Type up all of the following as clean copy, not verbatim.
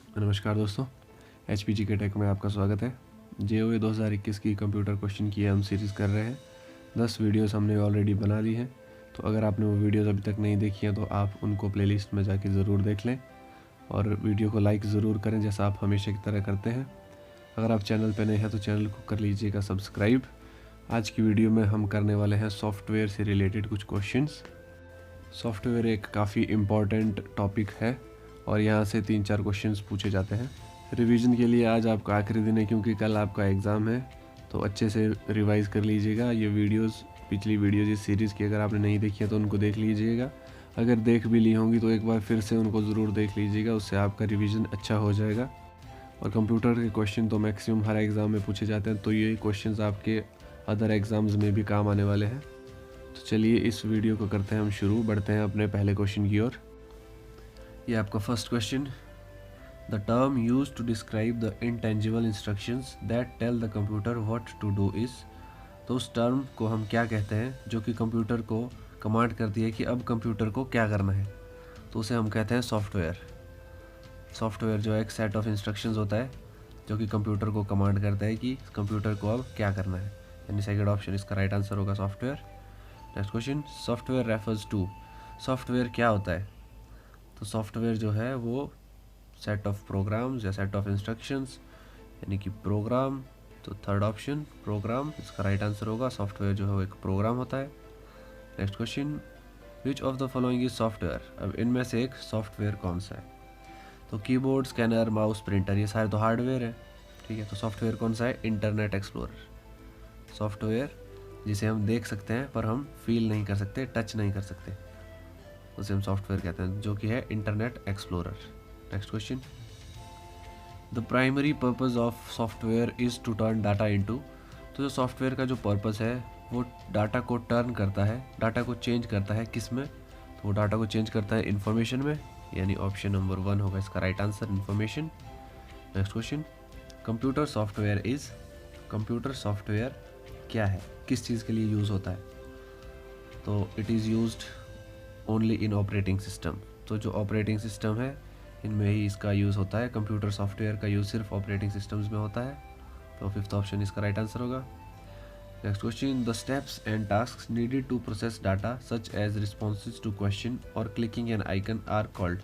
नमस्कार दोस्तों, HPG के टेक में आपका स्वागत है। JOA 2021 की कंप्यूटर क्वेश्चन की हम सीरीज़ कर रहे हैं। 10 वीडियोस हमने ऑलरेडी बना ली हैं, तो अगर आपने वो वीडियोस अभी तक नहीं देखी हैं तो आप उनको प्लेलिस्ट में जाके ज़रूर देख लें और वीडियो को लाइक ज़रूर करें जैसा आप हमेशा की तरह करते हैं। अगर आप चैनल पर नए हैं तो चैनल को कर लीजिएगा सब्सक्राइब। आज की वीडियो में हम करने वाले हैं सॉफ्टवेयर से रिलेटेड कुछ क्वेश्चंस। सॉफ्टवेयर एक काफ़ी इम्पॉर्टेंट टॉपिक है और यहाँ से 3-4 क्वेश्चंस पूछे जाते हैं। रिवीजन के लिए आज आपका आखिरी दिन है क्योंकि कल आपका एग्ज़ाम है, तो अच्छे से रिवाइज कर लीजिएगा। ये वीडियोस, पिछली वीडियोस इस सीरीज़ की अगर आपने नहीं देखी है तो उनको देख लीजिएगा। अगर देख भी ली होंगी तो एक बार फिर से उनको ज़रूर देख लीजिएगा, उससे आपका रिवीजन अच्छा हो जाएगा। और कंप्यूटर के क्वेश्चन तो मैक्सिमम हर एग्ज़ाम में पूछे जाते हैं, तो ये क्वेश्चन आपके अदर एग्ज़ाम्स में भी काम आने वाले हैं। तो चलिए इस वीडियो को करते हैं हम शुरू, बढ़ते हैं अपने पहले क्वेश्चन की ओर। ये आपका first question, the term use to describe the intangible instructions that tell the computer what to do is. तो उस टर्म को हम क्या कहते हैं जो कि कंप्यूटर को कमांड करती है कि अब कंप्यूटर को क्या करना है, तो उसे हम कहते हैं सॉफ्टवेयर। सॉफ्टवेयर जो है एक सेट ऑफ इंस्ट्रक्शंस होता है जो कि कंप्यूटर को कमांड करता है कि कंप्यूटर को अब क्या करना है, यानी सेकंड ऑप्शन इसका राइट आंसर होगा software. Next question, software refers to. Software क्या होता है? तो सॉफ्टवेयर जो है वो सेट ऑफ प्रोग्राम्स या सेट ऑफ इंस्ट्रक्शंस, यानी कि प्रोग्राम। तो थर्ड ऑप्शन प्रोग्राम इसका राइट आंसर होगा। सॉफ्टवेयर जो है वो एक प्रोग्राम होता है। Next question, which of the following is software. अब इनमें से एक सॉफ्टवेयर कौन सा है? तो कीबोर्ड, स्कैनर, माउस, प्रिंटर, ये सारे तो हार्डवेयर है, ठीक है। तो सॉफ्टवेयर कौन सा है? Internet explorer. सॉफ्टवेयर जिसे हम देख सकते हैं पर हम फील नहीं कर सकते, टच नहीं कर सकते, उसे हम सॉफ्टवेयर कहते हैं, जो कि है internet explorer. Next question, the primary purpose of software is to turn data into. तो जो सॉफ्टवेयर का जो पर्पस है वो डाटा को टर्न करता है, डाटा को चेंज करता है। किस में? तो वो डाटा को चेंज करता है इन्फॉर्मेशन में, यानी ऑप्शन नंबर 1 होगा इसका right answer, information. Next question, computer software is. Computer software क्या है, किस चीज़ के लिए यूज़ होता है? तो it is used only in operating system. तो जो ऑपरेटिंग सिस्टम है इनमें ही इसका यूज़ होता है। कंप्यूटर सॉफ्टवेयर का यूज़ सिर्फ ऑपरेटिंग सिस्टम्स में होता है। तो फिफ्थ ऑप्शन इसका राइट आंसर होगा। Next question, the steps and task needed to process data such as responses to question और clicking an icon are called.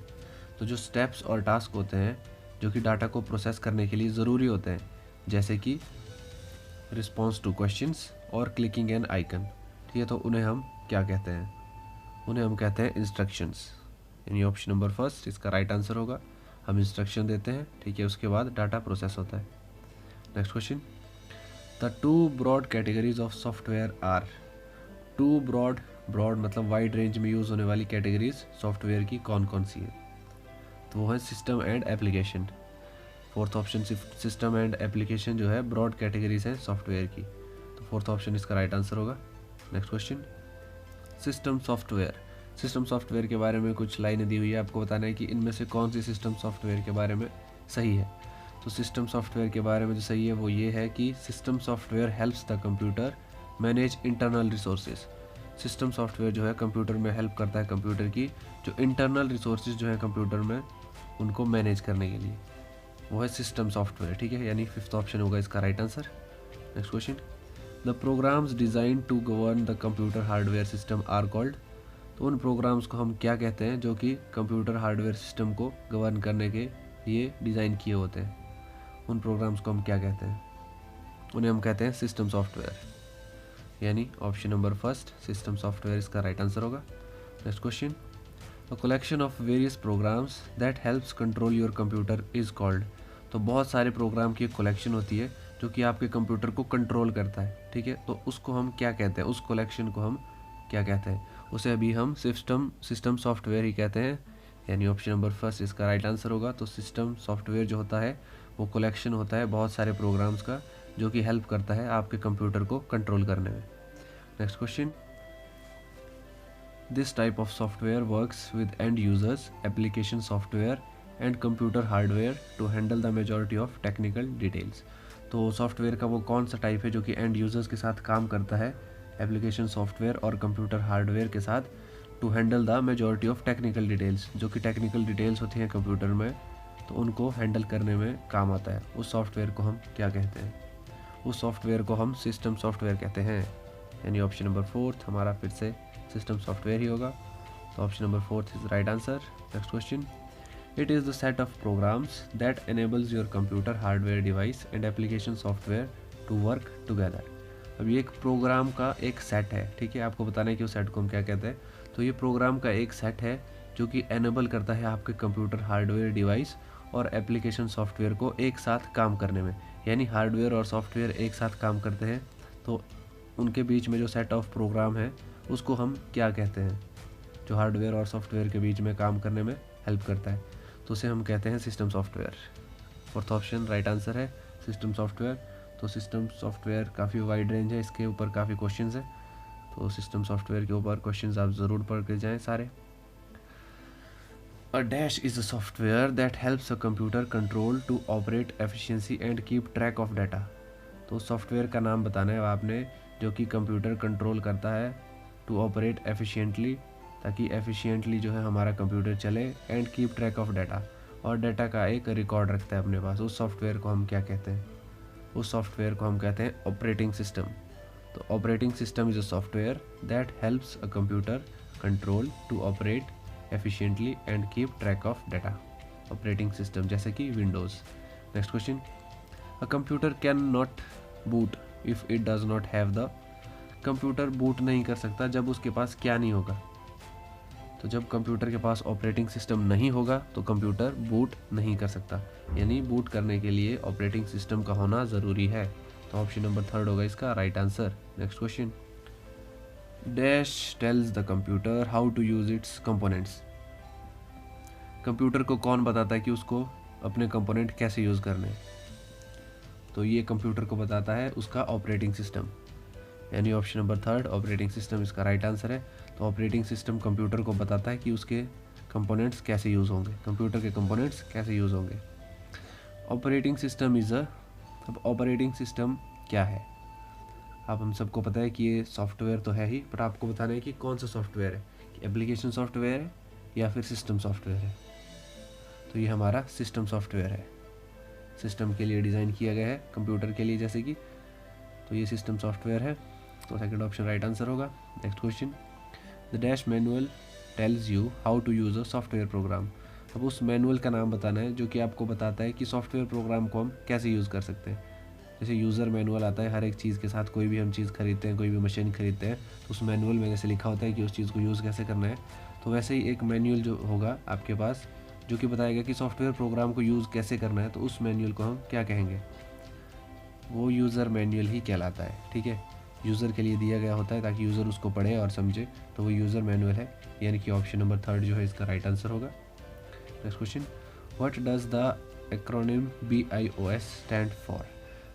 तो जो स्टेप्स और टास्क होते हैं जो कि डाटा को प्रोसेस करने के लिए ज़रूरी होते हैं, जैसे कि रिस्पॉन्स टू क्वेश्चंस और क्लिकिंग एन आइकन, ठीक है, तो उन्हें हम क्या कहते हैं? उन्हें हम कहते हैं इंस्ट्रक्शंस, यानी ऑप्शन नंबर फर्स्ट इसका राइट आंसर होगा। हम इंस्ट्रक्शन देते हैं, ठीक है, उसके बाद डाटा प्रोसेस होता है। Next question, the two broad categories of software are. Two broad, broad मतलब वाइड रेंज में यूज़ होने वाली कैटेगरीज सॉफ्टवेयर की कौन कौन सी है? तो वो है system and application. Fourth option, system and application जो है ब्रॉड कैटेगरीज हैं सॉफ्टवेयर की, तो फोर्थ ऑप्शन इसका राइट आंसर होगा। Next question, system software. System software के बारे में कुछ लाइनें दी हुई है, आपको बताना है कि इनमें से कौन सी सिस्टम सॉफ्टवेयर के बारे में सही है। तो सिस्टम सॉफ्टवेयर के बारे में जो सही है वो ये है कि system software helps the computer manage internal resources. System software जो है कंप्यूटर में हेल्प करता है कंप्यूटर की जो इंटरनल रिसोर्सेज जो है कंप्यूटर में उनको मैनेज करने के लिए, वो है सिस्टम सॉफ्टवेयर, ठीक है, यानी फिफ्थ ऑप्शन होगा इसका right answer. Next question, the programs design to govern the computer hardware system are called. तो उन प्रोग्राम्स को हम क्या कहते हैं जो कि कंप्यूटर हार्डवेयर सिस्टम को गवर्न करने के लिए डिज़ाइन किए होते हैं? उन प्रोग्राम्स को हम क्या कहते हैं? उन्हें हम कहते हैं सिस्टम सॉफ्टवेयर, यानी option number first system software इसका राइट आंसर होगा। Next question, the collection of various programmes that helps control your computer is called. तो बहुत सारे प्रोग्राम की एक कलेक्शन होती है जो कि आपके कंप्यूटर को कंट्रोल करता है, ठीक है, तो उसको हम क्या कहते हैं? उस कलेक्शन को हम क्या कहते हैं? उसे अभी हम सिस्टम सॉफ्टवेयर ही कहते हैं, यानी ऑप्शन नंबर फर्स्ट इसका राइट आंसर होगा। तो सिस्टम सॉफ्टवेयर जो होता है वो कलेक्शन होता है बहुत सारे प्रोग्राम्स का जो कि हेल्प करता है आपके कंप्यूटर को कंट्रोल करने में। Next question, this type of software works with end users, application software and computer hardware to handle the majority of technical details. तो सॉफ्टवेयर का वो कौन सा टाइप है जो कि एंड यूजर्स के साथ काम करता है, एप्लीकेशन सॉफ्टवेयर और कंप्यूटर हार्डवेयर के साथ, to handle the majority of technical details, जो कि टेक्निकल डिटेल्स होती हैं कंप्यूटर में तो उनको हैंडल करने में काम आता है। उस सॉफ्टवेयर को हम क्या कहते हैं? उस सॉफ्टवेयर को हम सिस्टम सॉफ्टवेयर कहते हैं। यानी ऑप्शन नंबर 4 हमारा फिर से सिस्टम सॉफ्टवेयर ही होगा। तो option number 4 is right answer. Next question, it is the set of programs that enables your computer hardware device and application software to work together. अब ये एक प्रोग्राम का एक सेट है, ठीक है, आपको बताना है कि उस सेट को हम क्या कहते हैं। तो ये प्रोग्राम का एक सेट है जो कि एनेबल करता है आपके कंप्यूटर हार्डवेयर डिवाइस और एप्लीकेशन सॉफ्टवेयर को एक साथ काम करने में। यानी हार्डवेयर और सॉफ्टवेयर एक साथ काम करते हैं, तो उनके बीच में जो सेट ऑफ प्रोग्राम है उसको हम क्या कहते हैं? जो हार्डवेयर और सॉफ्टवेयर के बीच में काम करने में हेल्प करता है, तो उसे हम कहते हैं system software. Fourth option right answer है, सिस्टम सॉफ्टवेयर। तो सिस्टम सॉफ्टवेयर काफ़ी वाइड रेंज है, इसके ऊपर काफ़ी क्वेश्चंस हैं, तो सिस्टम सॉफ्टवेयर के ऊपर क्वेश्चंस आप ज़रूर पढ़ के जाएँ सारे। A dash is a software that helps a computer control to operate efficiency and keep track of data। तो सॉफ्टवेयर का नाम बताना है आपने जो कि कंप्यूटर कंट्रोल करता है टू ऑपरेट एफिशिएंटली, ताकि एफिशिएंटली जो है हमारा कंप्यूटर चले, and keep track of data, और डाटा का एक रिकॉर्ड रखता है अपने पास। उस सॉफ्टवेयर को हम क्या कहते हैं? उस सॉफ्टवेयर को हम कहते हैं ऑपरेटिंग सिस्टम। तो operating system is a software that helps a computer control to operate efficiently and keep track of data. Operating system जैसे कि Windows. Next question, a computer can not boot if it does not have the. Computer boot नहीं कर सकता जब उसके पास क्या नहीं होगा? तो जब कंप्यूटर के पास ऑपरेटिंग सिस्टम नहीं होगा तो कंप्यूटर बूट नहीं कर सकता। यानी बूट करने के लिए ऑपरेटिंग सिस्टम का होना ज़रूरी है। तो ऑप्शन नंबर 3 होगा इसका right answer. Next question, dash tells the computer how to use its components. Computer को कौन बताता है कि उसको अपने कंपोनेंट कैसे यूज़ करने हैं? तो ये कंप्यूटर को बताता है उसका ऑपरेटिंग सिस्टम। यानी ऑप्शन नंबर 3 ऑपरेटिंग सिस्टम इसका राइट आंसर है। तो ऑपरेटिंग सिस्टम कंप्यूटर को बताता है कि उसके कंपोनेंट्स कैसे यूज़ होंगे, कंप्यूटर के कंपोनेंट्स कैसे यूज़ होंगे। ऑपरेटिंग सिस्टम इज़ अ। अब ऑपरेटिंग सिस्टम क्या है? अब हम सबको पता है कि ये सॉफ्टवेयर तो है ही, बट आपको बताना है कि कौन सा सॉफ्टवेयर है, कि एप्लीकेशन सॉफ्टवेयर है या फिर सिस्टम सॉफ्टवेयर है। तो ये हमारा सिस्टम सॉफ्टवेयर है, सिस्टम के लिए डिज़ाइन किया गया है, कंप्यूटर के लिए जैसे कि। तो ये सिस्टम सॉफ्टवेयर है, तो सेकंड ऑप्शन राइट आंसर होगा। Next question, the dash manual tells you how to use a software program. अब उस मैनुअल का नाम बताना है जो कि आपको बताता है कि सॉफ्टवेयर प्रोग्राम को हम कैसे यूज़ कर सकते हैं। जैसे यूज़र मैनुअल आता है हर एक चीज़ के साथ, कोई भी हम चीज़ खरीदते हैं, कोई भी मशीन खरीदते हैं, तो उस मैनुअल में जैसे लिखा होता है कि उस चीज़ को यूज़ कैसे करना है, तो वैसे ही एक मैनुअल जो होगा आपके पास जो कि बताएगा कि सॉफ्टवेयर प्रोग्राम को यूज़ कैसे करना है, तो उस मैनुअल को हम क्या कहेंगे? वो यूज़र मैनुअल ही कहलाता है, ठीक है। यूज़र के लिए दिया गया होता है ताकि यूज़र उसको पढ़े और समझे, तो वो यूज़र मैनुअल है। यानी कि ऑप्शन नंबर 3 जो है इसका राइट आंसर होगा। Next question, what does the acronym BIOS stand for.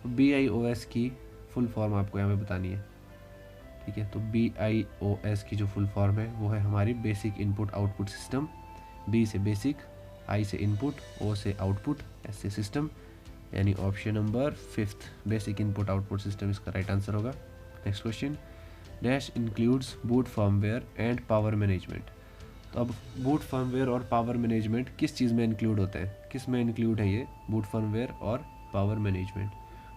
BIOS की फुल फॉर्म आपको यहाँ पे बतानी है, ठीक है। तो BIOS की जो फुल फॉर्म है वो है हमारी basic input output system. B से बेसिक, I से इनपुट, O से आउटपुट, S से सिस्टम। यानी option number 5 basic input output system इसका राइट आंसर होगा। Next question, dash includes boot firmware and power management. तो अब बूट फर्मवेयर और पावर मैनेजमेंट किस चीज़ में इंक्लूड होते हैं? किस में इंक्लूड है ये बूट फर्मवेयर और पावर मैनेजमेंट?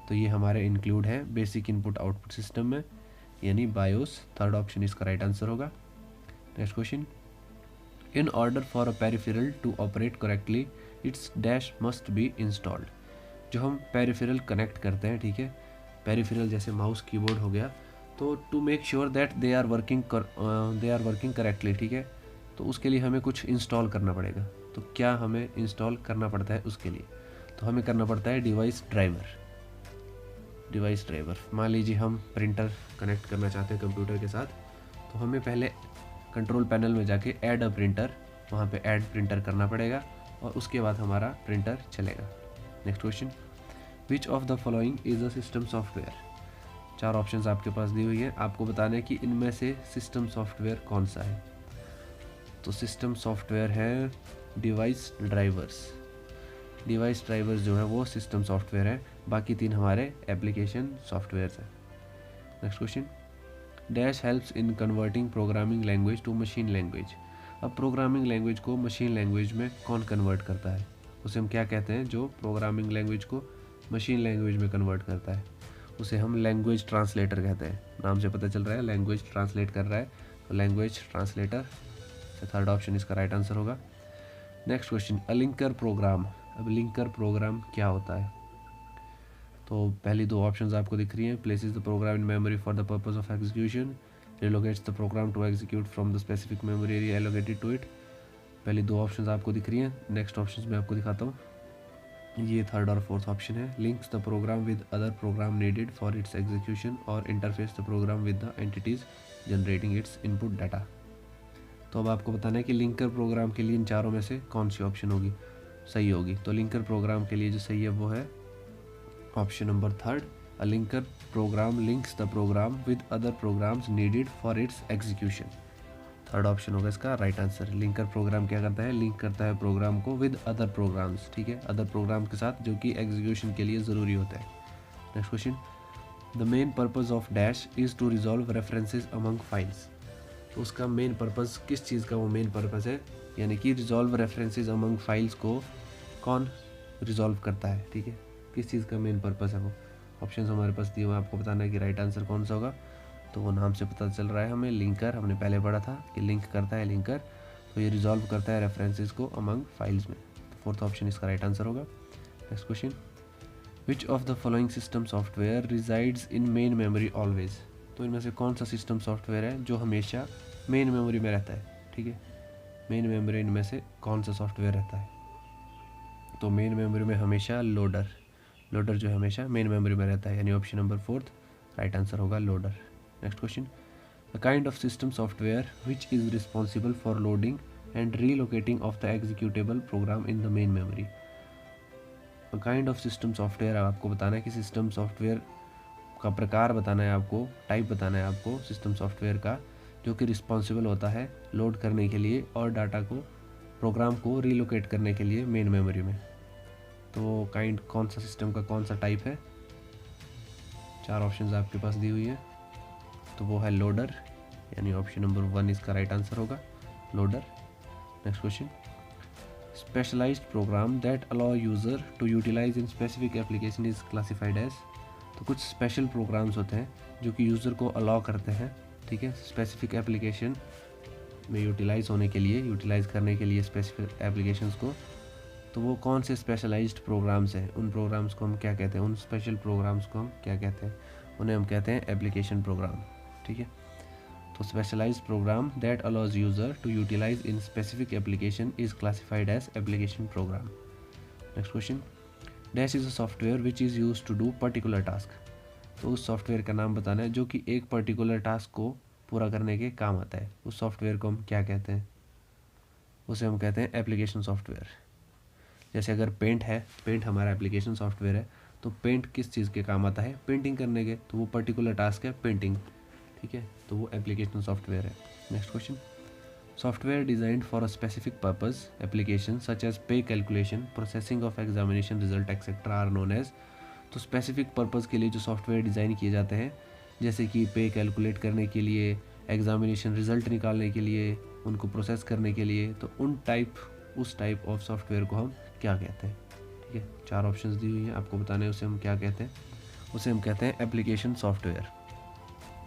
तो ये हमारे इंक्लूड है बेसिक इनपुट आउटपुट सिस्टम में, यानी बायोस। थर्ड ऑप्शन इसका राइट आंसर होगा। Next question, in order for a peripheral to operate correctly its dash must be installed. जो हम पेरिफेरल कनेक्ट करते हैं, ठीक है, पेरिफेरल जैसे माउस कीबोर्ड हो गया, तो to make sure that they are working correctly, ठीक है, तो उसके लिए हमें कुछ इंस्टॉल करना पड़ेगा। तो क्या हमें इंस्टॉल करना पड़ता है उसके लिए? तो हमें करना पड़ता है डिवाइस ड्राइवर। मान लीजिए हम प्रिंटर कनेक्ट करना चाहते हैं कंप्यूटर के साथ, तो हमें पहले कंट्रोल पैनल में जाके ऐड अ प्रिंटर, वहाँ पे ऐड प्रिंटर करना पड़ेगा और उसके बाद हमारा प्रिंटर चलेगा। Next question, which of the following is a system software. 4 options आपके पास दी हुई है, आपको बताना है कि इनमें से सिस्टम सॉफ्टवेयर कौन सा है। तो सिस्टम सॉफ्टवेयर है डिवाइस ड्राइवर्स जो है वो सिस्टम सॉफ्टवेयर है, बाकी 3 हमारे एप्लीकेशन सॉफ्टवेयर्स हैं। Next question, dash helps in converting programming language to machine language. अब प्रोग्रामिंग लैंग्वेज को मशीन लैंग्वेज में कौन कन्वर्ट करता है? उसे हम क्या कहते हैं, जो प्रोग्रामिंग लैंग्वेज को मशीन लैंग्वेज में कन्वर्ट करता है, उसे हम लैंग्वेज ट्रांसलेटर कहते हैं। नाम से पता चल रहा है लैंग्वेज ट्रांसलेट कर रहा है, तो लैंग्वेज ट्रांसलेटर। थर्ड ऑप्शन इसका राइट आंसर होगा। नेक्स्ट क्वेश्चन, अ लिंकर प्रोग्राम। अब लिंकर प्रोग्राम क्या होता है? तो पहली दो ऑप्शंस आपको दिख रही हैं, places the program in memory for the purpose of execution, relocates the program to execute from the specific memory area allocated to it. पहली दो ऑप्शंस आपको दिख रही हैं। नेक्स्ट ऑप्शंस मैं आपको दिखाता हूँ, ये थर्ड और फोर्थ ऑप्शन है। Links the program with other program needed for its execution और interface the program with the entities generating its input data. तो अब आपको बताना है कि लिंकर प्रोग्राम के लिए इन चारों में से कौन सी ऑप्शन होगी सही होगी। तो लिंकर प्रोग्राम के लिए जो सही है वो है option number third, a linker program links the program with other programs needed for its execution. Third option होगा इसका राइट आंसर। लिंकर प्रोग्राम क्या करता है, लिंक करता है प्रोग्राम को विद अदर प्रोग्राम्स, ठीक है, अदर प्रोग्राम के साथ जो कि एग्जीक्यूशन के लिए ज़रूरी होता है। Next question, the main purpose of dash is to resolve references among files. तो उसका मेन पर्पज़, किस चीज़ का वो मेन पर्पज़ है, यानी कि रिजॉल्व रेफरेंसेस अमंग फाइल्स को कौन रिजॉल्व करता है, ठीक है, किस चीज़ का मेन पर्पज़ है वो। ऑप्शन हमारे पास दिए हुए, आपको बताना है कि राइट आंसर कौन सा होगा। तो वो नाम से पता चल रहा है हमें, लिंकर, हमने पहले पढ़ा था कि लिंक करता है लिंकर, तो ये रिजॉल्व करता है रेफरेंसेस को अमंग फाइल्स में। तो फोर्थ ऑप्शन इसका राइट आंसर होगा। Next question, which of the following system software resides in main memory always. तो इनमें से कौन सा सिस्टम सॉफ्टवेयर है जो हमेशा मेन मेमोरी में रहता है, ठीक है, मेन मेमोरी इनमें से कौन सा सॉफ्टवेयर रहता है। तो मेन मेमोरी में हमेशा लोडर जो है हमेशा मेन मेमोरी में रहता है, यानी option number fourth right answer होगा loader. Next question, the kind of system software which is responsible for loading and relocating of the executable program in the main memory. Kind of system software आपको बताना है कि system software का प्रकार बताना है आपको, टाइप बताना है आपको सिस्टम सॉफ्टवेयर का, जो कि रिस्पॉन्सिबल होता है लोड करने के लिए और डाटा को, प्रोग्राम को रीलोकेट करने के लिए मेन मेमोरी में। तो काइंड कौन सा सिस्टम का कौन सा टाइप है, चार ऑप्शंस आपके पास दी हुई है, तो वो है लोडर, यानी ऑप्शन नंबर वन इसका राइट आंसर होगा, loader. Next question, specialised program that allow user to utilise in specific application is classified as. तो कुछ स्पेशल प्रोग्राम्स होते हैं जो कि यूज़र को अलाउ करते हैं, ठीक है, स्पेसिफिक एप्लीकेशन में यूटिलाइज होने के लिए, यूटिलाइज करने के लिए स्पेसिफिक एप्लीकेशंस को। तो वो कौन से स्पेशलाइज्ड प्रोग्राम्स हैं, उन प्रोग्राम्स को हम क्या कहते हैं, उन स्पेशल प्रोग्राम्स को हम क्या कहते हैं, उन्हें हम कहते हैं एप्लीकेशन प्रोग्राम, ठीक है। तो specialised program that allows user to utilise in specific application is classified as application program. Next question, dash is a software which is use to do particular task. तो उस सॉफ्टवेयर का नाम बताना है जो कि एक पर्टिकुलर टास्क को पूरा करने के काम आता है, उस सॉफ्टवेयर को हम क्या कहते हैं, उसे हम कहते हैं एप्लीकेशन सॉफ्टवेयर। जैसे अगर पेंट है, पेंट हमारा एप्लीकेशन सॉफ्टवेयर है, तो पेंट किस चीज़ के काम आता है, पेंटिंग करने के, तो वो पर्टिकुलर टास्क है पेंटिंग, ठीक है, तो वो एप्लीकेशन सॉफ्टवेयर है। Next question, software designed for a specific purpose application such as pay calculation, processing of examination result etcetera are known as. तो स्पेसिफिक पर्पस के लिए जो सॉफ्टवेयर डिज़ाइन किए जाते हैं, जैसे कि पे कैलकुलेट करने के लिए, एग्जामिनेशन रिजल्ट निकालने के लिए, उनको प्रोसेस करने के लिए, तो उस टाइप ऑफ सॉफ्टवेयर को हम क्या कहते हैं, ठीक है, चार ऑप्शंस दी हुई हैं, आपको बताना है उसे हम क्या कहते हैं, उसे हम कहते हैं application software.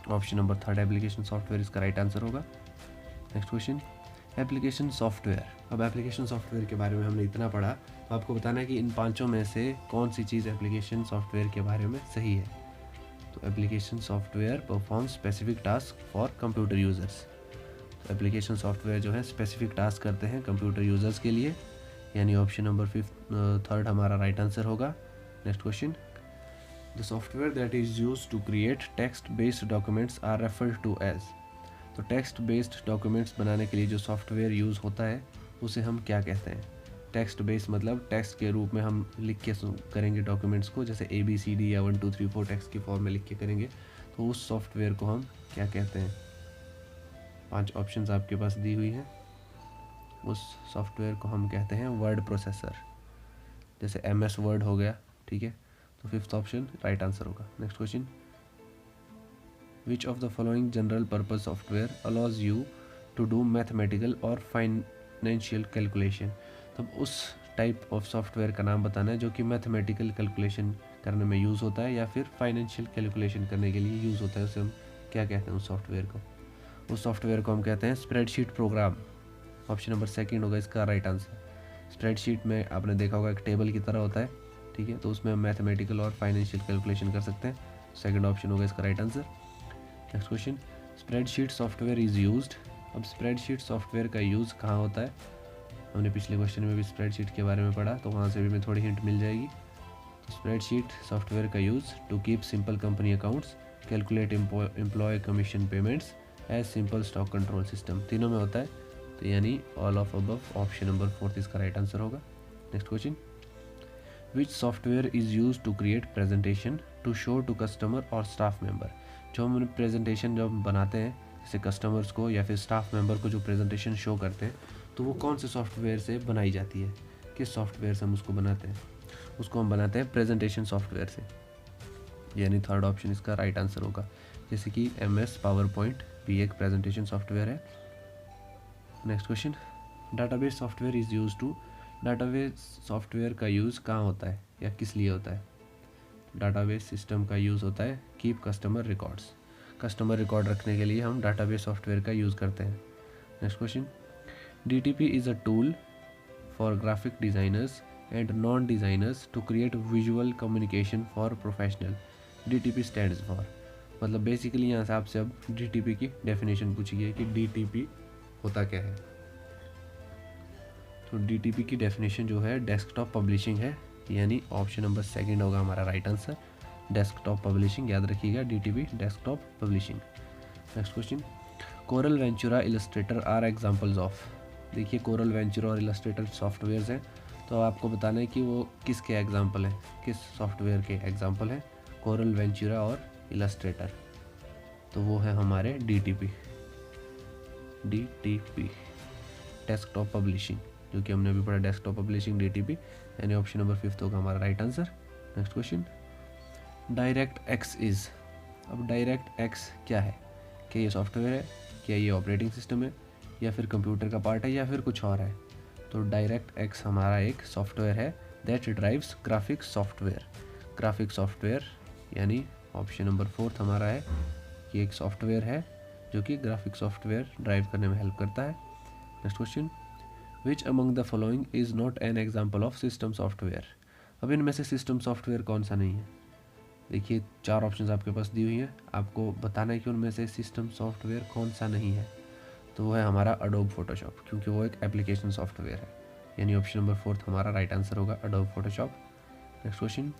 Option number third application software इसका राइट आंसर होगा। Next question, application software. अब एप्लीकेशन सॉफ्टवेयर के बारे में हमने इतना पढ़ा, तो आपको बताना है कि इन पांचों में से कौन सी चीज़ एप्लीकेशन सॉफ्टवेयर के बारे में सही है। तो application software perform specific task for computer users. तो एप्लीकेशन सॉफ्टवेयर जो है स्पेसिफिक टास्क करते हैं कंप्यूटर यूज़र्स के लिए, यानी ऑप्शन नंबर थर्ड हमारा राइट आंसर होगा। Next question, the software that is use to create text based documents are referred to as. तो टेक्स्ट बेस्ड डॉक्यूमेंट्स बनाने के लिए जो सॉफ्टवेयर यूज़ होता है उसे हम क्या कहते हैं। टेक्स्ट बेस्ड मतलब टेक्स्ट के रूप में हम लिख के करेंगे डॉक्यूमेंट्स को, जैसे ABCD या 1 2 3 4 टेक्स्ट की फॉर्म में लिख के करेंगे, तो उस सॉफ्टवेयर को हम क्या कहते हैं। पांच ऑप्शंस आपके पास दी हुई हैं, उस सॉफ्टवेयर को हम कहते हैं वर्ड प्रोसेसर, जैसे MS वर्ड हो गया, ठीक है, तो फिफ्थ ऑप्शन राइट आंसर होगा। Next question, which of the following general purpose software allows you to do mathematical और फाइनेंशियल कैलकुलेशन। तब उस टाइप ऑफ सॉफ्टवेयर का नाम बताना है जो कि मैथमेटिकल कैलकुलेशन करने में यूज़ होता है या फिर फाइनेंशियल कैलकुलेशन करने के लिए यूज़ होता है। उसे हम क्या कहते हैं उस सॉफ्टवेयर को? उस सॉफ्टवेयर को हम कहते हैं spreadsheet programme. Option number second होगा इसका राइट आंसर। स्प्रेडशीट में आपने देखा होगा एक टेबल की तरह होता है, ठीक है, तो उसमें हम मैथमेटिकल और फाइनेंशियल कैलकुलेशन कर सकते हैं। सेकंड ऑप्शन होगा इसका right answer. Next question, spreadsheet software is used. अब स्प्रेडशीट सॉफ्टवेयर का यूज़ कहाँ होता है? हमने पिछले क्वेश्चन में भी स्प्रेडशीट के बारे में पढ़ा, तो वहाँ से भी हमें थोड़ी हिंट मिल जाएगी। तो स्प्रेडशीट सॉफ्टवेयर का use to keep simple company accounts, calculate employ commission payments as simple stock control system, तीनों में होता है। तो यानी all of above, option number 4 इसका राइट आंसर होगा। Next question, which software is use to create presentation to show to customer और staff member. जो हम प्रेजेंटेशन जब हम बनाते हैं जैसे कस्टमर्स को या फिर स्टाफ मेंबर को जो प्रेजेंटेशन शो करते हैं, तो वो कौन से सॉफ्टवेयर से बनाई जाती है? किस सॉफ्टवेयर से हम उसको बनाते हैं? उसको हम बनाते हैं प्रेजेंटेशन सॉफ्टवेयर से, यानी थर्ड ऑप्शन इसका राइट आंसर होगा। जैसे कि MS पावर पॉइंट भी एक प्रेजेंटेशन सॉफ्टवेयर है। Next question, database software is use to. Database software का यूज़ कहाँ होता है या किस लिए होता है? डाटाबेस सिस्टम का यूज़ होता है keep customer records. Customer record रखने के लिए हम डाटाबेस सॉफ्टवेयर का यूज़ करते हैं। Next question, DTP is a tool for graphic designers and non designers to create visual communication for professional. DTP stands for, मतलब बेसिकली यहाँ से आपसे अब DTP की डेफिनेशन पूछी गई कि DTP होता क्या है। तो DTP की डेफिनेशन जो है डेस्कटॉप पब्लिशिंग है, यानी ऑप्शन नंबर सेकंड होगा हमारा राइट आंसर। डेस्कटॉप पब्लिशिंग, याद रखिएगा DTP desktop publishing. Next question, Corel Ventura Illustrator are examples of. देखिए कोरल वेंचुरा और इलस्ट्रेटर सॉफ्टवेयर्स हैं, तो आपको बताना है कि वो किसके एग्जांपल हैं, किस सॉफ्टवेयर के एग्जांपल हैं कोरल वेंचुरा और इलस्ट्रेटर। तो वो है हमारे DTP डेस्कटॉप पब्लिशिंग, जो कि हमने अभी पढ़ा डेस्कटॉप पब्लिशिंग DTP, यानी ऑप्शन नंबर 5 होगा हमारा right answer. Next question, direct x is. अब डायरेक्ट एक्स क्या है? क्या ये सॉफ्टवेयर है, क्या ये ऑपरेटिंग सिस्टम है, या फिर कंप्यूटर का पार्ट है, या फिर कुछ और है? तो डायरेक्ट एक्स हमारा एक सॉफ्टवेयर है that drives graphic software. Graphic software यानी ऑप्शन नंबर 4 हमारा है कि एक सॉफ्टवेयर है जो कि ग्राफिक सॉफ्टवेयर ड्राइव करने में हेल्प करता है। Next question, which among the following is not an example of system software. अब इनमें से सिस्टम सॉफ्टवेयर कौन सा नहीं है? देखिए 4 ऑप्शंस आपके पास दी हुई हैं, आपको बताना है कि उनमें से सिस्टम सॉफ्टवेयर कौन सा नहीं है। तो वो है हमारा अडोब फोटोशॉप, क्योंकि वो एक एप्लीकेशन सॉफ्टवेयर है, यानी ऑप्शन नंबर 4 हमारा राइट आंसर होगा Adobe Photoshop. Next question,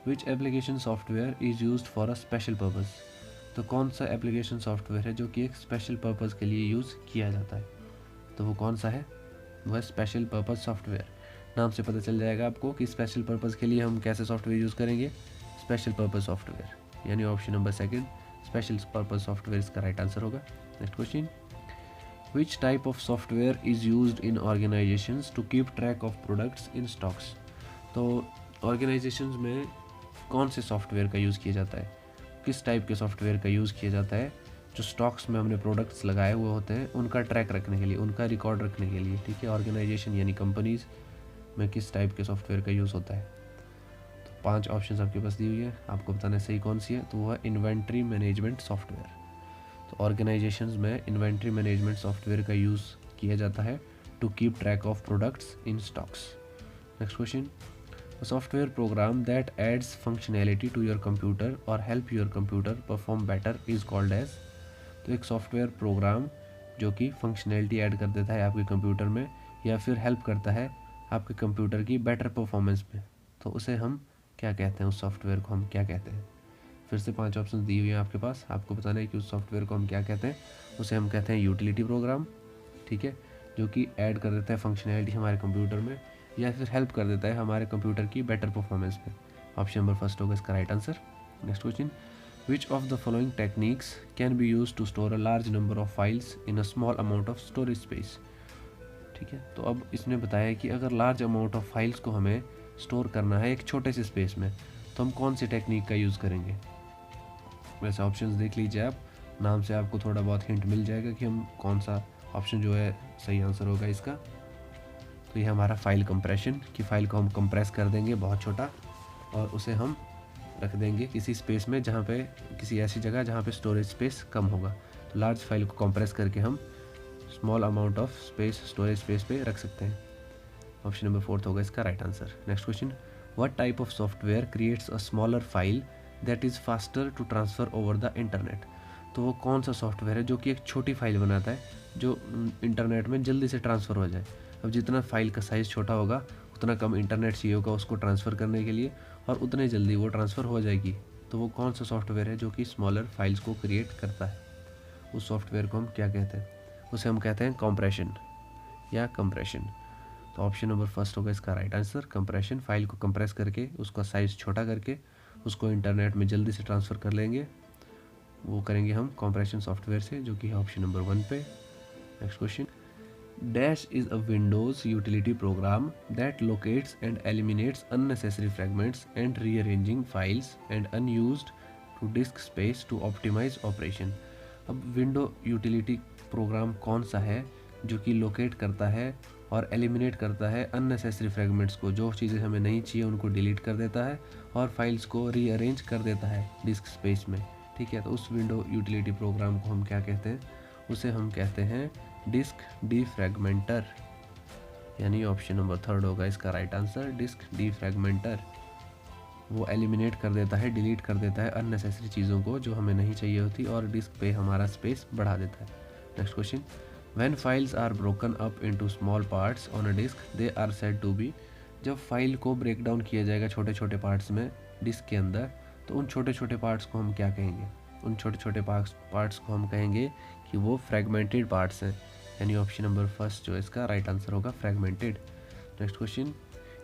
which application software is used for a special purpose. तो कौन सा एप्लीकेशन सॉफ्टवेयर है जो कि एक स्पेशल पर्पज़ के लिए यूज़ किया जाता है? तो वो कौन सा है? वो है स्पेशल पर्पज़ सॉफ्टवेयर। नाम से पता चल जाएगा आपको कि स्पेशल पर्पज़ के लिए हम कैसे सॉफ्टवेयर यूज़ करेंगे, स्पेशल पर्पज़ सॉफ्टवेयर, यानी option number second special purpose software इसका राइट आंसर होगा। Next question, which type of software is used in organisations to keep track of products in stocks. तो organisations में कौन से software का use किया जाता है, किस टाइप के सॉफ्टवेयर का यूज़ किया जाता है जो स्टॉक्स में हमने प्रोडक्ट्स लगाए हुए होते हैं उनका ट्रैक रखने के लिए, उनका रिकॉर्ड रखने के लिए, ठीक है। ऑर्गेनाइजेशन यानी कंपनीज में किस टाइप के सॉफ्टवेयर का यूज़ होता है? तो 5 ऑप्शंस आपके पास दी हुई है, आपको बताना है सही कौन सी है। तो वो है इन्वेंट्री मैनेजमेंट सॉफ्टवेयर। तो ऑर्गेनाइजेशंस में इन्वेंट्री मैनेजमेंट सॉफ्टवेयर का यूज़ किया जाता है to keep track of products in stocks. Next question, a software program that adds functionality to your computer or help your computer perform better is called as। तो एक software program जो कि functionality add कर देता है आपके computer में या फिर हेल्प करता है आपके कंप्यूटर की बेटर परफॉर्मेंस में, तो उसे हम क्या कहते हैं, उस सॉफ्टवेयर को हम क्या कहते हैं? फिर से 5 ऑप्शन दी हुई हैं आपके पास, आपको बताना है कि उस सॉफ्टवेयर को हम क्या कहते हैं। उसे हम कहते हैं यूटिलिटी प्रोग्राम, ठीक है, जो कि ऐड कर देता है फंक्शनैलिटी हमारे कंप्यूटर में या फिर हेल्प कर देता है हमारे कंप्यूटर की बेटर परफॉर्मेंस में। ऑप्शन नंबर फर्स्ट होगा इसका right answer. Next question, which of the following techniques can be use to store a large number of files in a small amount of storage space. ठीक है, तो अब इसने बताया है कि अगर लार्ज अमाउंट ऑफ फाइल्स को हमें स्टोर करना है एक छोटे से स्पेस में, तो हम कौन सी टेक्निक का यूज़ करेंगे। वैसे ऑप्शंस देख लीजिए आप, नाम से आपको थोड़ा बहुत हिंट मिल जाएगा कि हम कौन सा ऑप्शन जो है सही आंसर होगा इसका। तो ये हमारा फाइल कंप्रेशन, कि फाइल को हम कंप्रेस कर देंगे बहुत छोटा और उसे हम रख देंगे किसी स्पेस में, जहाँ पे किसी ऐसी जगह जहाँ पे स्टोरेज स्पेस कम होगा। तो लार्ज फाइल को कंप्रेस करके हम small amount of space storage space पे रख सकते हैं। ऑप्शन नंबर 4 होगा इसका right answer. Next question, what type of software creates a smaller file that is faster to transfer over the internet. तो वो कौन सा सॉफ्टवेयर है जो कि एक छोटी फाइल बनाता है जो इंटरनेट में जल्दी से ट्रांसफ़र हो जाए। अब जितना फाइल का साइज़ छोटा होगा उतना कम इंटरनेट चाहिए होगा उसको ट्रांसफ़र करने के लिए, और उतने जल्दी वो ट्रांसफ़र हो जाएगी। तो वो कौन सा सॉफ्टवेयर है जो कि स्मॉलर फाइल्स को क्रिएट करता है, उस सॉफ्टवेयर को हम क्या कहते हैं? उसे हम कहते हैं कॉम्प्रेशन या कंप्रेशन। तो ऑप्शन नंबर फर्स्ट होगा इसका राइट आंसर, कंप्रेशन। फाइल को कंप्रेस करके उसका साइज़ छोटा करके उसको इंटरनेट में जल्दी से ट्रांसफ़र कर लेंगे, वो करेंगे हम कंप्रेशन सॉफ्टवेयर से, जो कि है ऑप्शन नंबर 1 पे। Next question, dash is a Windows utility program that locates and eliminates unnecessary fragments and rearranging files and unused to disk space to optimise operation. अब विंडो यूटिलिटी प्रोग्राम कौन सा है जो कि लोकेट करता है और एलिमिनेट करता है अननेसेसरी फ्रैगमेंट्स को, जो चीज़ें हमें नहीं चाहिए उनको डिलीट कर देता है और फाइल्स को रीअरेंज कर देता है डिस्क स्पेस में, ठीक है। तो उस विंडो यूटिलिटी प्रोग्राम को हम क्या कहते हैं? उसे हम कहते हैं डिस्क डीफ्रैगमेंटर, यानी ऑप्शन नंबर 3 होगा इसका राइट आंसर, डिस्क डीफ्रैगमेंटर। वो एलिमिनेट कर देता है, डिलीट कर देता है अननेसेसरी चीज़ों को जो हमें नहीं चाहिए होती और डिस्क पे हमारा स्पेस बढ़ा देता है। Next question, when files are broken up into small parts on a disk they are said to be. जब फाइल को ब्रेक डाउन किया जाएगा छोटे छोटे पार्ट्स में डिस्क के अंदर, तो उन छोटे छोटे पार्ट्स को हम क्या कहेंगे? उन छोटे छोटे पार्ट्स को हम कहेंगे कि वो फ्रैगमेंटेड पार्ट्स हैं, यानी ऑप्शन नंबर फर्स्ट जो इसका राइट आंसर होगा, fragmented. Next question,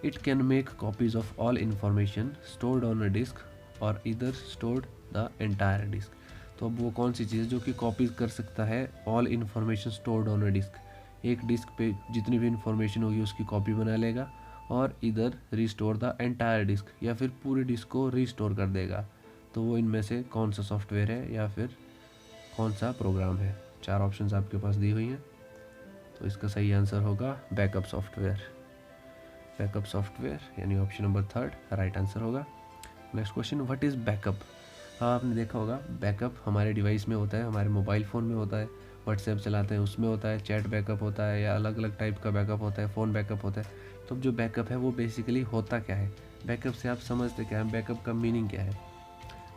it can make copies of all information stored on a disk और इधर स्टोर्ड द एंटायर डिस्क। तो अब वो कौन सी चीज़ जो कि कॉपी कर सकता है all information stored on a disk, एक डिस्क पे जितनी भी इंफॉर्मेशन होगी उसकी कॉपी बना लेगा और इधर रिस्टोर द एंटायर डिस्क, या फिर पूरी डिस्क को रिस्टोर कर देगा। तो वो इनमें से कौन सा सॉफ्टवेयर है या फिर कौन सा प्रोग्राम है? 4 ऑप्शंस आपके पास दी हुई हैं, तो इसका सही आंसर होगा बैकअप सॉफ्टवेयर। बैकअप सॉफ्टवेयर यानी ऑप्शन नंबर 3 राइट आंसर होगा। Next question, what is backup? हाँ, आपने देखा होगा बैकअप हमारे डिवाइस में होता है, हमारे मोबाइल फ़ोन में होता है, व्हाट्सएप चलाते हैं उसमें होता है, चैट बैकअप होता है, या अलग अलग टाइप का बैकअप होता है, फ़ोन बैकअप होता है। तो जो बैकअप है वो बेसिकली होता क्या है? बैकअप से आप समझते क्या है? बैकअप का मीनिंग क्या है?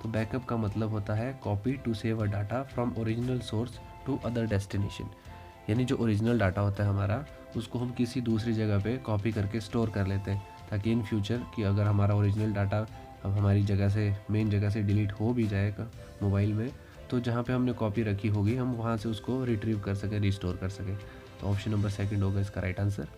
तो बैकअप का मतलब होता है copy to save a data from original source to other destination, यानी जो ओरिजिनल डाटा होता है हमारा उसको हम किसी दूसरी जगह पे कॉपी करके स्टोर कर लेते हैं, ताकि इन फ्यूचर कि अगर हमारा ओरिजिनल डाटा अब हमारी जगह से मेन जगह से डिलीट हो भी जाएगा मोबाइल में, तो जहाँ पे हमने कॉपी रखी होगी हम वहाँ से उसको रिट्रीव कर सकें, रिस्टोर कर सकें। तो ऑप्शन नंबर 2 होगा इसका right answer.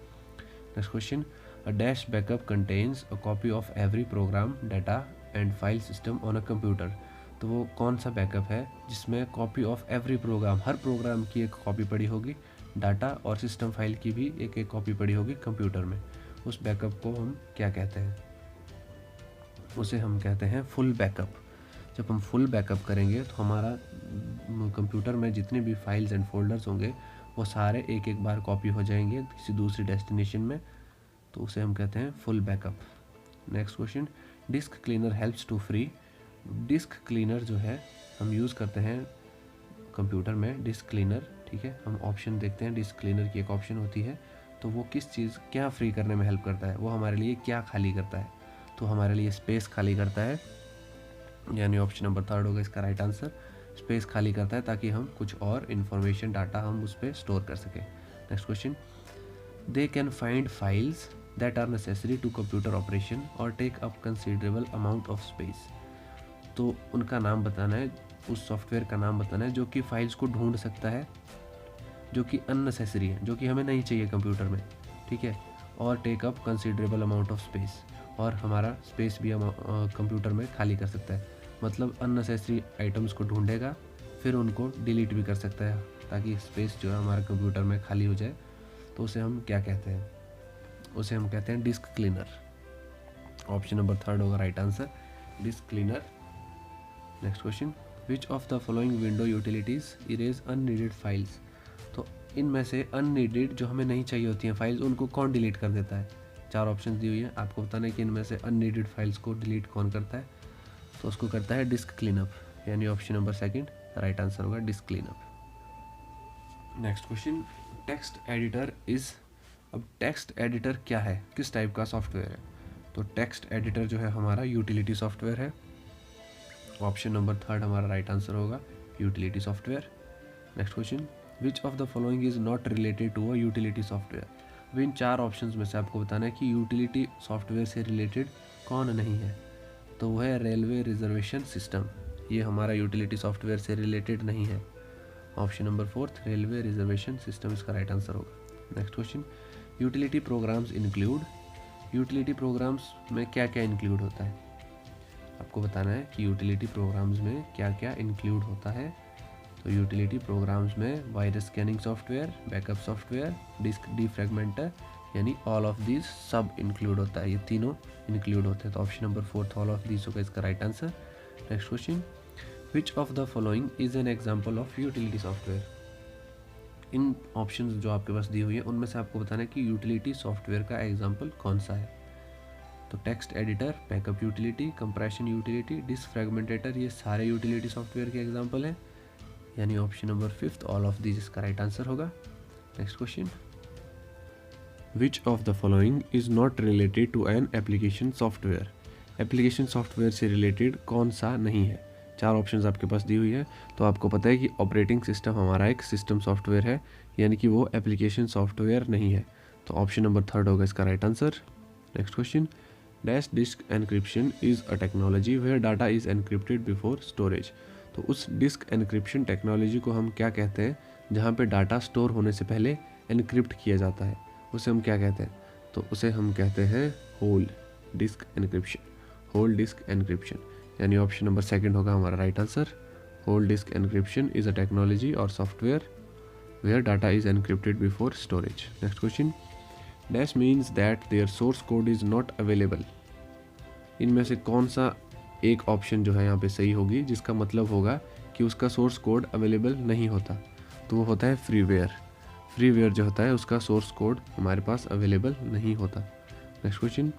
Next question, a dash backup contains a copy of every program data and file system on a computer. तो वो कौन सा बैकअप है जिसमें कॉपी ऑफ एवरी प्रोग्राम, हर प्रोग्राम की एक कॉपी पड़ी होगी, डाटा और सिस्टम फाइल की भी एक एक कॉपी पड़ी होगी कंप्यूटर में? उस बैकअप को हम क्या कहते हैं? उसे हम कहते हैं फुल बैकअप। जब हम फुल बैकअप करेंगे तो हमारा कंप्यूटर में जितने भी फाइल्स एंड फोल्डर्स होंगे वो सारे एक एक बार कॉपी हो जाएंगे किसी दूसरी डेस्टिनेशन में, तो उसे हम कहते हैं full backup. Next question, disk cleaner helps to free. Disk cleaner जो है हम यूज़ करते हैं कंप्यूटर में, डिस्क क्लीनर, ठीक है। हम ऑप्शन देखते हैं, डिस्क क्लीनर की एक ऑप्शन होती है, तो वो किस चीज़ क्या फ्री करने में हेल्प करता है? वो हमारे लिए क्या खाली करता है? तो हमारे लिए स्पेस खाली करता है, यानी ऑप्शन नंबर 3 होगा इसका राइट आंसर। स्पेस खाली करता है ताकि हम कुछ और इन्फॉर्मेशन डाटा हम उस पर स्टोर कर सकें। Next question, they can find files that are necessary to computer operation और take up considerable amount of space. तो उनका नाम बताना है, उस सॉफ्टवेयर का नाम बताना है जो कि फाइल्स को ढूंढ सकता है जो कि अननेसेसरी है, जो कि हमें नहीं चाहिए कंप्यूटर में, ठीक है, और take up considerable amount of space, और हमारा स्पेस भी कंप्यूटर में खाली कर सकता है। मतलब अननेसेसरी आइटम्स को ढूंढेगा फिर उनको डिलीट भी कर सकता है ताकि स्पेस जो है हमारे कंप्यूटर में खाली हो जाए। तो उसे हम क्या कहते हैं? उसे हम कहते हैं डिस्क क्लीनर। ऑप्शन नंबर 3 होगा right answer, disk cleaner. Next question, which of the following window utilities erase unneeded files. तो इनमें से अननीडेड जो हमें नहीं चाहिए होती हैं फाइल्स, उनको कौन डिलीट कर देता है? 4 ऑप्शन दी हुई है, आपको बताना है कि इनमें से अननीडेड फाइल्स को डिलीट कौन करता है। तो उसको करता है डिस्क क्लीनअप, यानी option number second right answer होगा disk cleanup. Next question, text editor is, अब टेक्स्ट एडिटर क्या है, किस टाइप का सॉफ्टवेयर है? तो टेक्स्ट एडिटर जो है हमारा यूटिलिटी सॉफ्टवेयर है। ऑप्शन नंबर थर्ड हमारा राइट आंसर होगा utility software. Next question, which of the following is not related to a utility software? अब इन 4 ऑप्शंस में से आपको बताना है कि यूटिलिटी सॉफ्टवेयर से रिलेटेड कौन नहीं है। तो वह है रेलवे रिजर्वेशन सिस्टम, ये हमारा यूटिलिटी सॉफ्टवेयर से रिलेटेड नहीं है। Option number fourth railway reservation system इसका राइट आंसर होगा। Next question, utility programmes include, utility programs में क्या क्या इंक्लूड होता है? आपको बताना है कि यूटिलिटी प्रोग्राम्स में क्या क्या इंक्लूड होता है। तो यूटिलिटी प्रोग्राम्स में virus scanning software, backup software, disk defragmenter, यानी ऑल ऑफ दीज सब इंक्लूड होता है, ये तीनों इंक्लूड होते हैं। तो option number fourth all of these होगा इसका right answer. Next question, which of the following is an example of utility software? इन ऑप्शंस जो आपके पास दी हुई है उनमें से आपको बताना है कि यूटिलिटी सॉफ्टवेयर का एग्जाम्पल कौन सा है। तो text editor, backup utility, compression utility, disk fragmentator, ये सारे यूटिलिटी सॉफ्टवेयर के एग्जाम्पल हैं, यानी option number fifth all of these इसका राइट आंसर होगा। Next question, which of the following is not related to an application software? Application software से related कौन सा नहीं है? 4 ऑप्शंस आपके पास दी हुई है। तो आपको पता है कि ऑपरेटिंग सिस्टम हमारा एक सिस्टम सॉफ्टवेयर है, यानी कि वो एप्लीकेशन सॉफ्टवेयर नहीं है। तो ऑप्शन नंबर थर्ड होगा इसका right answer. Next question, dash disk encryption is a technology where data is encrypted before storage. तो उस डिस्क एनक्रिप्शन टेक्नोलॉजी को हम क्या कहते हैं जहाँ पे डाटा स्टोर होने से पहले एनक्रिप्ट किया जाता है, उसे हम क्या कहते हैं? तो उसे हम कहते हैं whole disk encryption, whole disk encryption, यानी ऑप्शन नंबर सेकंड होगा हमारा right answer. Whole disk encryption is a technology और software where data is encrypted before storage. Next question, dash means that their source code is not available. इनमें से कौन सा एक option जो है यहाँ पे सही होगी, जिसका मतलब होगा कि उसका सोर्स कोड अवेलेबल नहीं होता? तो वो होता है फ्रीवेयर। फ्रीवेयर जो होता है उसका सोर्स कोड हमारे पास अवेलेबल नहीं होता। Next question,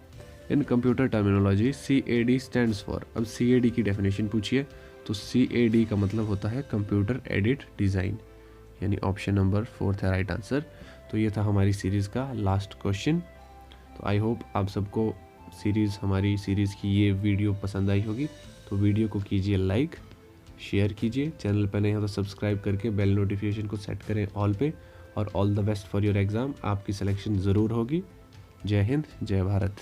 in computer terminology CAD stands for. अब CAD की डेफिनेशन पूछिए, तो CAD का मतलब होता है कंप्यूटर एडेड डिज़ाइन, यानी ऑप्शन नंबर फोर्थ है राइट आंसर। तो ये था हमारी सीरीज़ का लास्ट क्वेश्चन। तो आई होप आप सबको हमारी सीरीज़ की ये वीडियो पसंद आई होगी। तो वीडियो को कीजिए लाइक, शेयर कीजिए, चैनल पर नए हो तो सब्सक्राइब करके बेल नोटिफिकेशन को सेट करें ऑल पे। और all the best for your exam, आपकी सिलेक्शन ज़रूर होगी। जय हिंद, जय भारत।